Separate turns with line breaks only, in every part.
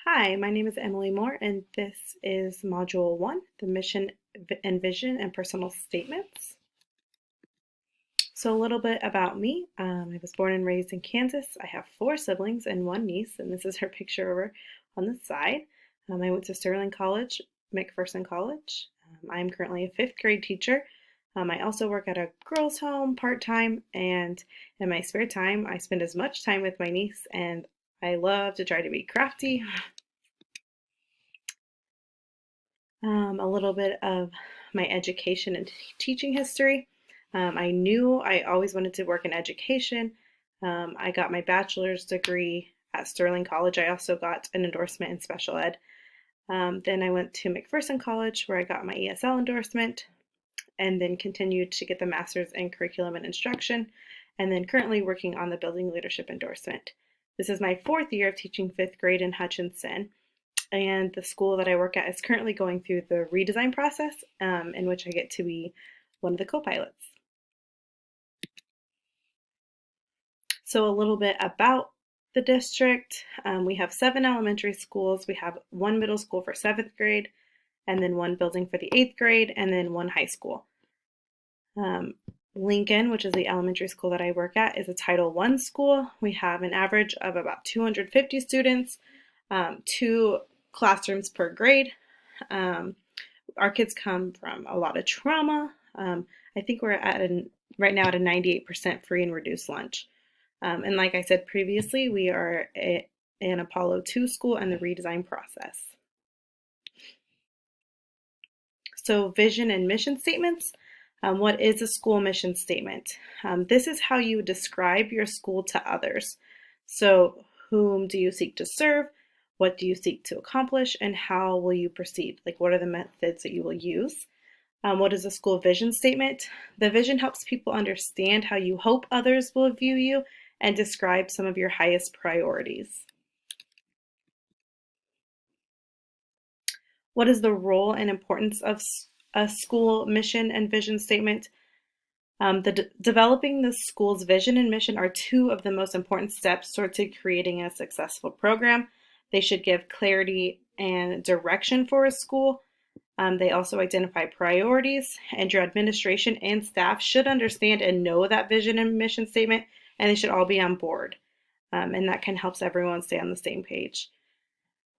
Hi, my name is Emily Moore, and this is Module 1, the Mission and Vision and Personal Statements. So a little bit about me. I was born and raised in Kansas. I have 4 siblings and 1 niece, and this is her picture over on the side. I went to Sterling College, McPherson College. I am currently a 5th grade teacher. I also work at a girls' home part-time, and in my spare time, I spend as much time with my niece, and I love to try to be crafty. A little bit of my education and teaching history. I knew I always wanted to work in education. I got my bachelor's degree at Sterling College. I also got an endorsement in special ed. Then I went to McPherson College where I got my ESL endorsement and then continued to get the master's in curriculum and instruction, and then currently working on the building leadership endorsement. This is my 4th year of teaching 5th grade in Hutchinson, and the school that I work at is currently going through the redesign process, in which I get to be one of the co-pilots. So a little bit about the district. We have 7 elementary schools. We have 1 middle school for 7th grade, and then 1 building for the 8th grade, and then 1 high school. Lincoln, which is the elementary school that I work at, is a Title I school. We have an average of about 250 students, 2 classrooms per grade. Our kids come from a lot of trauma. I think we're right now at a 98% free and reduced lunch. And like I said previously, we are an Apollo 2 school and the redesign process. So vision and mission statements. What is a school mission statement? This is how you describe your school to others. So whom do you seek to serve? What do you seek to accomplish? And how will you proceed? Like, what are the methods that you will use? What is a school vision statement? The vision helps people understand how you hope others will view you and describe some of your highest priorities. What is the role and importance of a school mission and vision statement? Developing the school's vision and mission are 2 of the most important steps towards creating a successful program. They should give clarity and direction for a school. They also identify priorities, and your administration and staff should understand and know that vision and mission statement, and they should all be on board. And that can help everyone stay on the same page.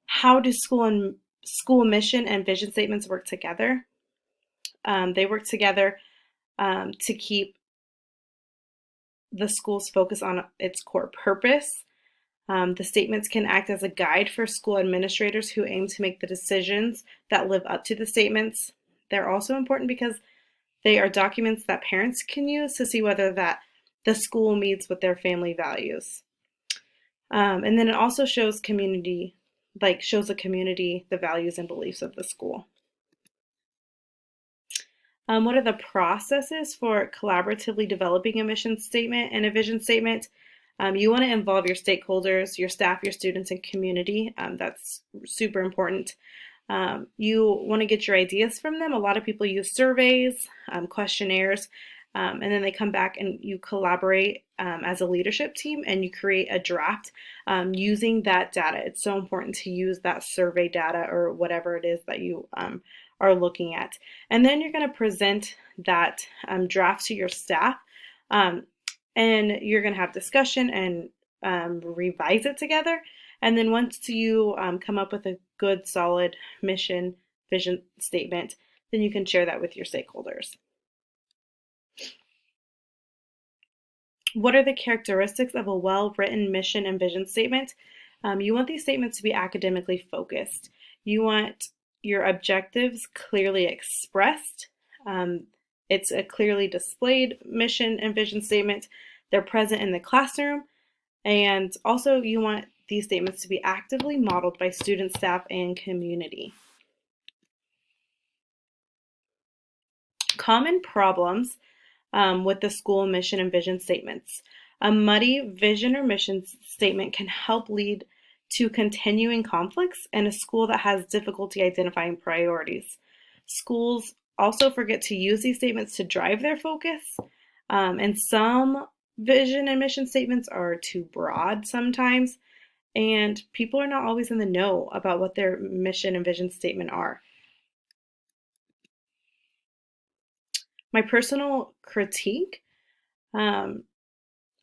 How do school mission and vision statements work together? They work together to keep the school's focus on its core purpose. The statements can act as a guide for school administrators who aim to make the decisions that live up to the statements. They're also important because they are documents that parents can use to see whether that the school meets with their family values. And then it also shows shows the community the values and beliefs of the school. What are the processes for collaboratively developing a mission statement and a vision statement? You want to involve your stakeholders, your staff, your students, and community. That's super important. You want to get your ideas from them. A lot of people use surveys, questionnaires, and then they come back and you collaborate as a leadership team and you create a draft using that data. It's so important to use that survey data or whatever it is that you are looking at. And then you're going to present that draft to your staff, and you're going to have discussion and revise it together. And then once you come up with a good, solid mission vision statement, then you can share that with your stakeholders. What are the characteristics of a well-written mission and vision statement? You want these statements to be academically focused. You want your objectives clearly expressed. It's a clearly displayed mission and vision statement. They're present in the classroom. And also you want these statements to be actively modeled by students, staff, and community. Common problems with the school mission and vision statements. A muddy vision or mission statement can help lead to continuing conflicts in a school that has difficulty identifying priorities. Schools also forget to use these statements to drive their focus, and some vision and mission statements are too broad sometimes, and people are not always in the know about what their mission and vision statement are. My personal critique, um,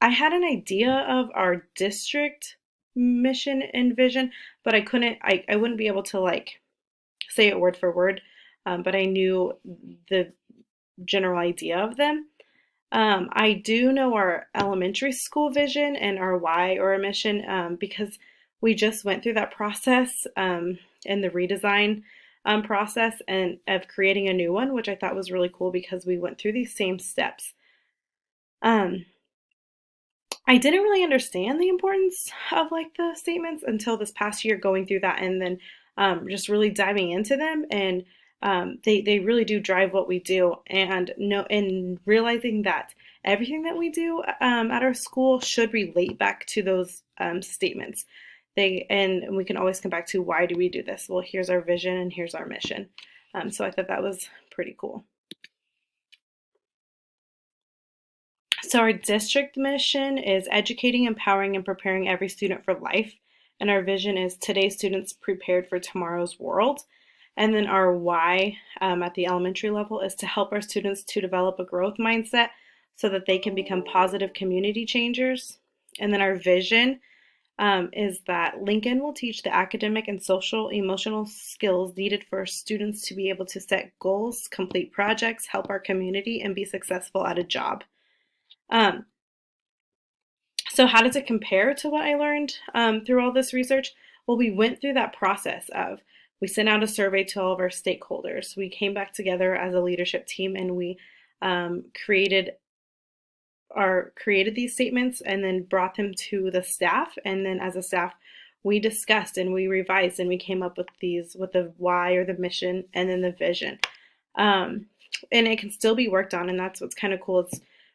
I had an idea of our district mission and vision, but I wouldn't be able to like say it word for word, but I knew the general idea of them. I do know our elementary school vision and our why or our mission because we just went through that process in the redesign process and of creating a new one, which I thought was really cool because we went through these same steps. Um, I didn't really understand the importance of like the statements until this past year going through that and then just really diving into them and they really do drive what we do and realizing that everything that we do at our school should relate back to those statements. And we can always come back to why do we do this? Well, here's our vision and here's our mission. So I thought that was pretty cool. So our district mission is educating, empowering, and preparing every student for life. And our vision is today's students prepared for tomorrow's world. And then our why at the elementary level is to help our students to develop a growth mindset so that they can become positive community changers. And then our vision is that Lincoln will teach the academic and social emotional skills needed for students to be able to set goals, complete projects, help our community, and be successful at a job. Um, so how does it compare to what I learned through all this research? Well, we went through that process of we sent out a survey to all of our stakeholders. We came back together as a leadership team and we created these statements and then brought them to the staff. And then as a staff, we discussed and we revised and we came up with the why or the mission and then the vision. And it can still be worked on, and that's what's kind of cool.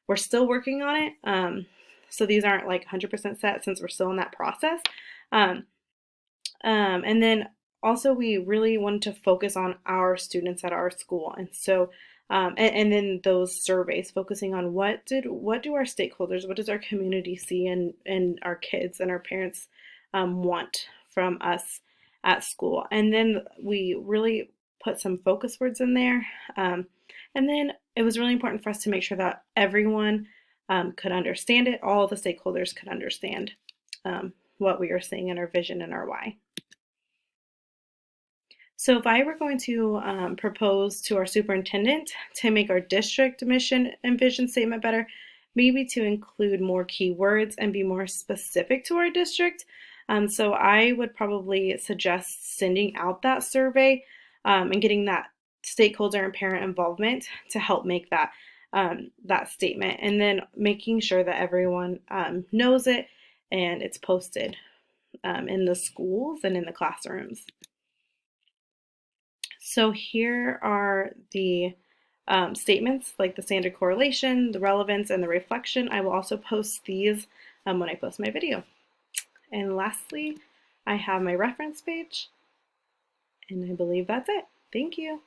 We're still working on it. So these aren't like 100% set since we're still in that process. And then also we really wanted to focus on our students at our school. And so, and then those surveys focusing on what do our stakeholders, what does our community see and our kids and our parents want from us at school. And then we really put some focus words in there. And then it was really important for us to make sure that everyone could understand it, all the stakeholders could understand what we are saying in our vision and our why. So if I were going to propose to our superintendent to make our district mission and vision statement better, maybe to include more keywords and be more specific to our district. So I would probably suggest sending out that survey and getting that stakeholder and parent involvement to help make that statement, and then making sure that everyone knows it and it's posted in the schools and in the classrooms. So here are the statements like the standard correlation, the relevance, and the reflection. I will also post these when I post my video. And lastly, I have my reference page, and I believe that's it. Thank you.